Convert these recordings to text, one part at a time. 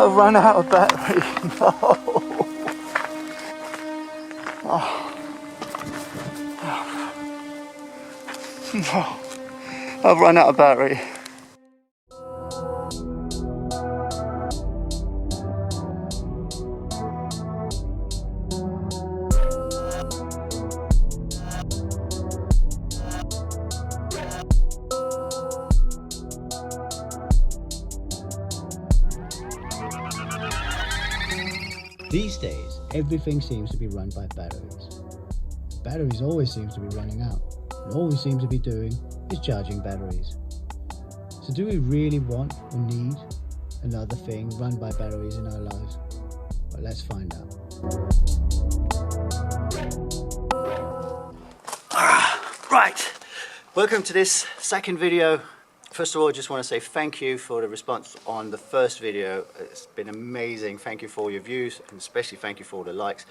I've run out of battery. No. Oh. No. I've run out of battery. These days, everything seems to be run by batteries. Batteries always seem to be running out, and all we seem to be doing is charging batteries. So do we really want or need another thing run by batteries in our lives? Well, let's find out. Right, welcome to this second video. First of all, I just want to say thank you for the response on the first video. It's been amazing. Thank you for all your views, and especially thank you for all the likes.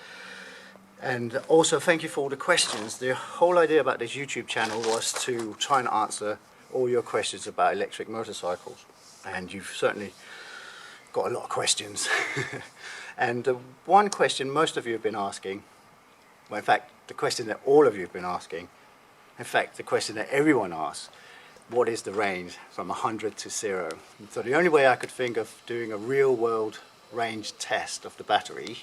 And also thank you for all the questions. The whole idea about this YouTube channel was to try and answer all your questions about electric motorcycles. And you've certainly got a lot of questions. And one question most of you have been asking, well, in fact, the question that all of you have been asking, in fact, the question that everyone asks, what is the range from 100 to 0? And so the only way I could think of doing a real world range test of the battery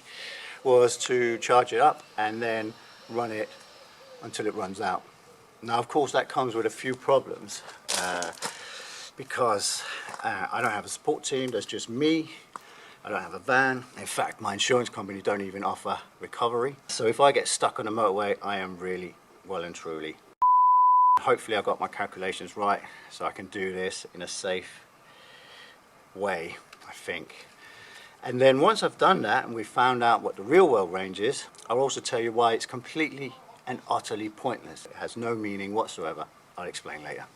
was to charge it up and then run it until it runs out. Now of course that comes with a few problems because I don't have a support team, there's just me. I don't have a van. In fact, my insurance company don't even offer recovery. So if I get stuck on the motorway, I am really well and truly. Hopefully I got my calculations right so I can do this in a safe way, I think. And then once I've done that and we've found out what the real world range is, I'll also tell you why it's completely and utterly pointless. It has no meaning whatsoever. I'll explain later.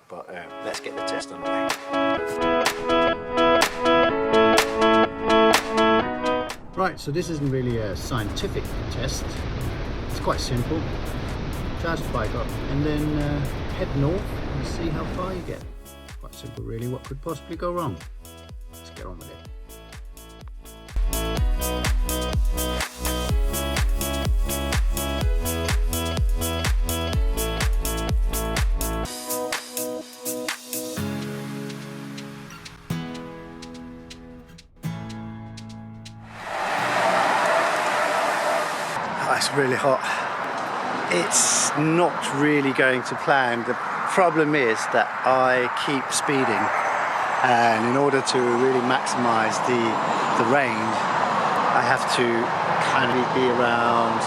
But let's get the test underway. Right, so this isn't really a scientific test. It's quite simple. Charge the bike up and then head north and see how far you get. Quite simple really, what could possibly go wrong? Let's get on with it. Oh, it's really hot. It's not really going to plan. The problem is that I keep speeding, and in order to really maximize the range, I have to kind of be around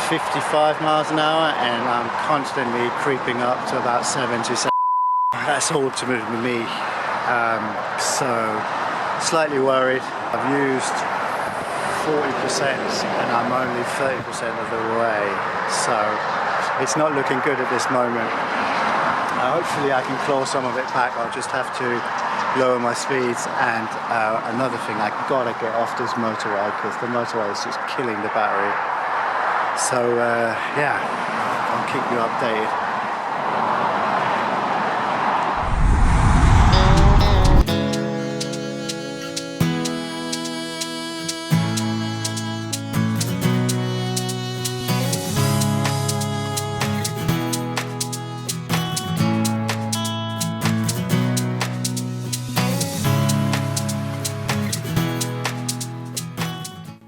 55 miles an hour, and I'm constantly creeping up to about 77. That's ultimately me. So slightly worried. I've used 40% and I'm only 30% of the way, so it's not looking good at this moment. Hopefully I can claw some of it back. I'll just have to lower my speeds, and another thing, I gotta get off this motorway because the motorway is just killing the battery. So yeah, I'll keep you updated.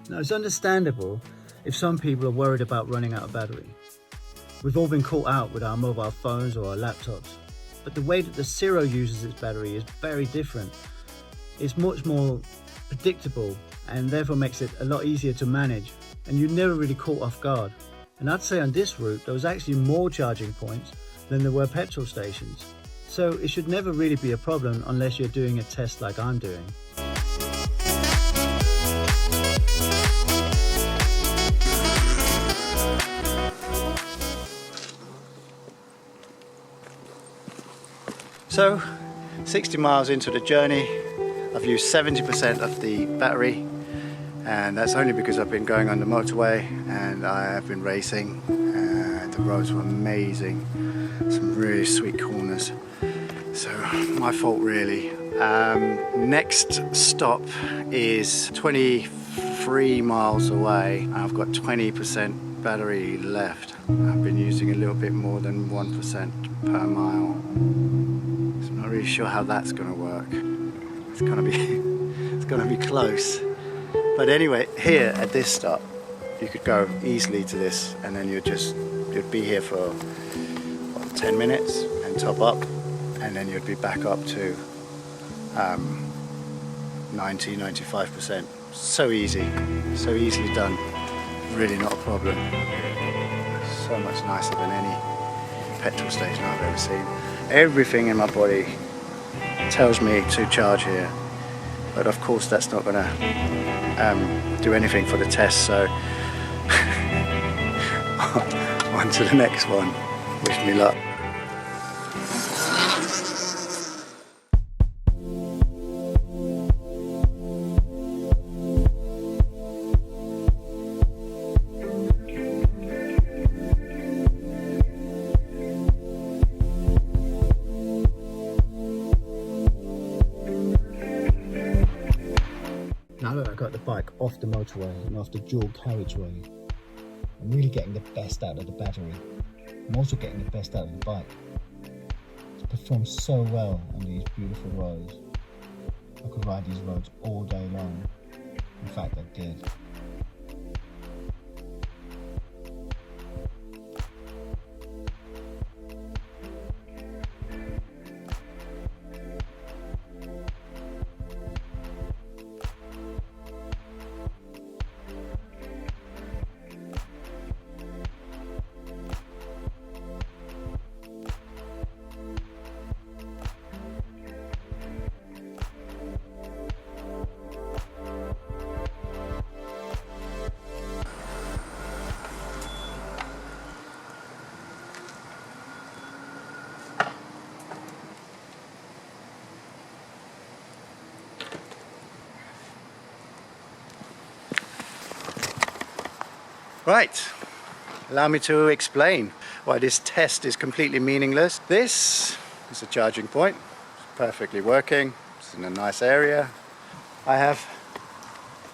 Now, it's understandable if some people are worried about running out of battery. We've all been caught out with our mobile phones or our laptops, but the way that the Zero uses its battery is very different. It's much more predictable and therefore makes it a lot easier to manage, and you're never really caught off guard. And I'd say on this route there was actually more charging points than there were petrol stations. So it should never really be a problem unless you're doing a test like I'm doing. So 60 miles into the journey, I've used 70% of the battery, and that's only because I've been going on the motorway and I have been racing, and the roads were amazing, some really sweet corners. So my fault really. Next stop is 23 miles away and I've got 20% battery left. I've been using a little bit more than 1% per mile. So I'm not really sure how that's going to work. It's going to be it's going to be close. But anyway, here at this stop you could go easily to this and then you'd be here for 10 minutes and top up, and then you'd be back up to 90-95%. So easy, so easily done, really not a problem. So much nicer than any petrol station I've ever seen. Everything in my body tells me to charge here, but of course that's not going to do anything for the test, so on to the next one. Wish me luck. Now that I got the bike off the motorway and off the dual carriageway, I'm really getting the best out of the battery. I'm also getting the best out of the bike. It's performed so well on these beautiful roads. I could ride these roads all day long. In fact, I did. Right, allow me to explain why this test is completely meaningless. This is a charging point, it's perfectly working, it's in a nice area. I have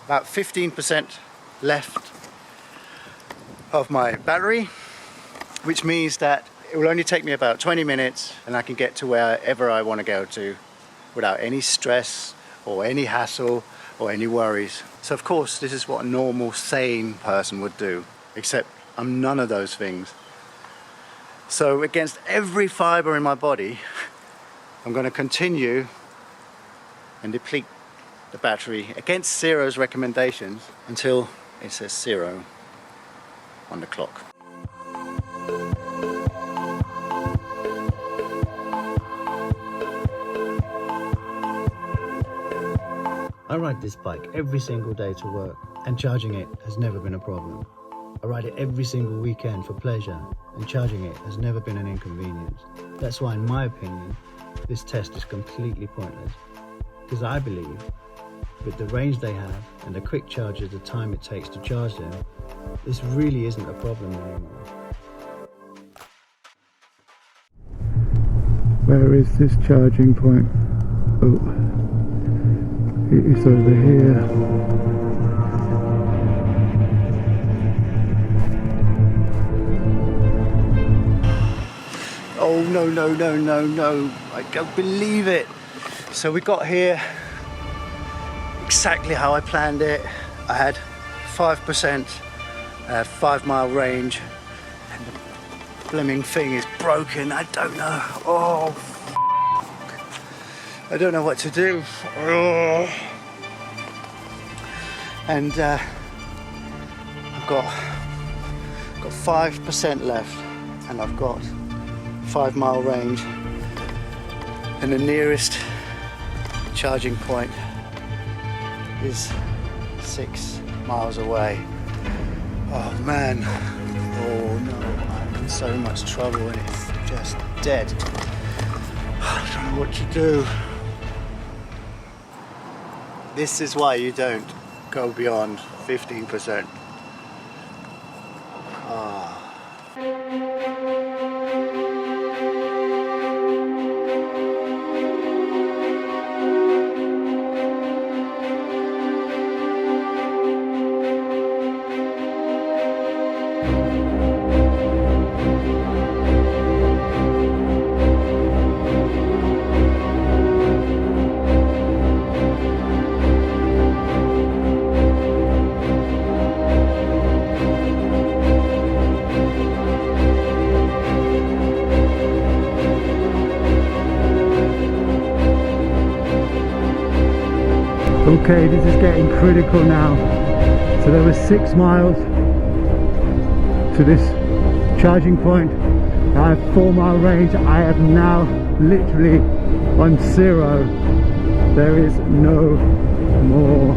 about 15% left of my battery, which means that it will only take me about 20 minutes and I can get to wherever I want to go to without any stress or any hassle or any worries. So of course this is what a normal sane person would do, except I'm none of those things. So against every fiber in my body I'm going to continue and deplete the battery against Zero's recommendations until it says 0 on the clock. I ride this bike every single day to work, and charging it has never been a problem. I ride it every single weekend for pleasure, and charging it has never been an inconvenience. That's why, in my opinion, this test is completely pointless. Because I believe, with the range they have and the quick charge of the time it takes to charge them, this really isn't a problem anymore. Where is this charging point? Oh, it is over here. Oh no, no, no, no, no, I don't believe it. So we got here exactly how I planned it. I had 5% 5 mile range and the blooming thing is broken. I don't know. Oh, I don't know what to do. Oh. And I've got 5% left and I've got 5 mile range, and the nearest charging point is 6 miles away. Oh man, oh no, I'm in so much trouble and it's just dead. I don't know what to do. This is why you don't go beyond 15%. Okay, this is getting critical now. So there was 6 miles to this charging point. I have 4-mile range. I am now literally on 0. There is no more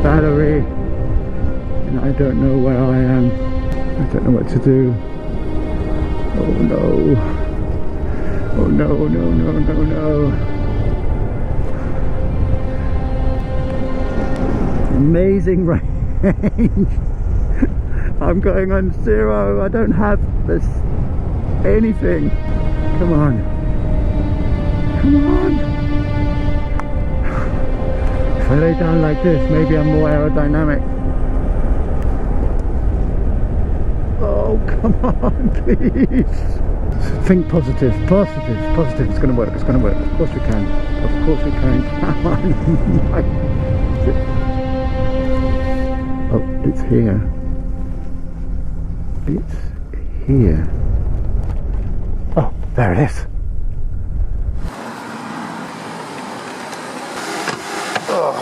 battery, and I don't know where I am. I don't know what to do. Oh no. Oh no, no, no, no, no. Amazing range. I'm going on 0. I don't have this anything. Come on. Come on. If I lay down like this, maybe I'm more aerodynamic. Oh, come on, please. Think positive, positive, positive. It's going to work, it's going to work. Of course we can. Of course we can. Come on. Oh, it's here. It's here. Oh, there it is. Oh.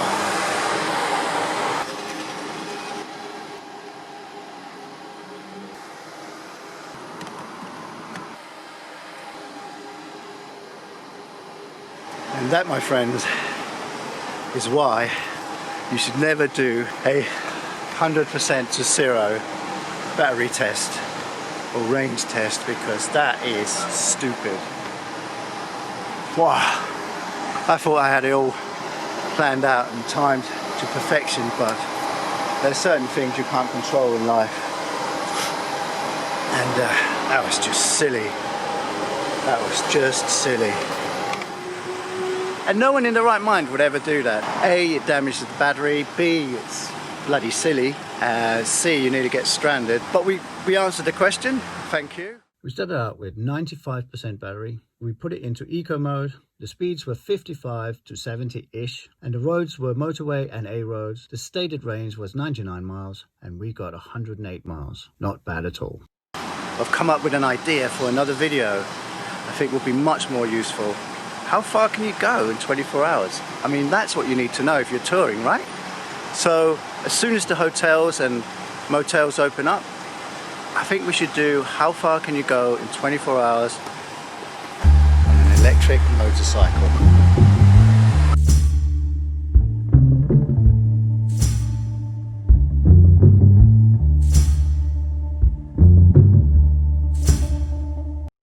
And that, my friends, is why you should never do a 100% to 0 battery test or range test, because that is stupid. Wow, I thought I had it all planned out and timed to perfection, but there's certain things you can't control in life, and that was just silly. That was just silly. And no one in their right mind would ever do that. A, it damages the battery. B, it's bloody silly. C, you need to get stranded. But we answered the question. Thank you. We started out with 95% battery. We put it into eco mode. The speeds were 55 to 70-ish, and the roads were motorway and A roads. The stated range was 99 miles, and we got 108 miles. Not bad at all. I've come up with an idea for another video I think will be much more useful. How far can you go in 24 hours? I mean, that's what you need to know if you're touring, right? So as soon as the hotels and motels open up, I think we should do how far can you go in 24 hours on an electric motorcycle.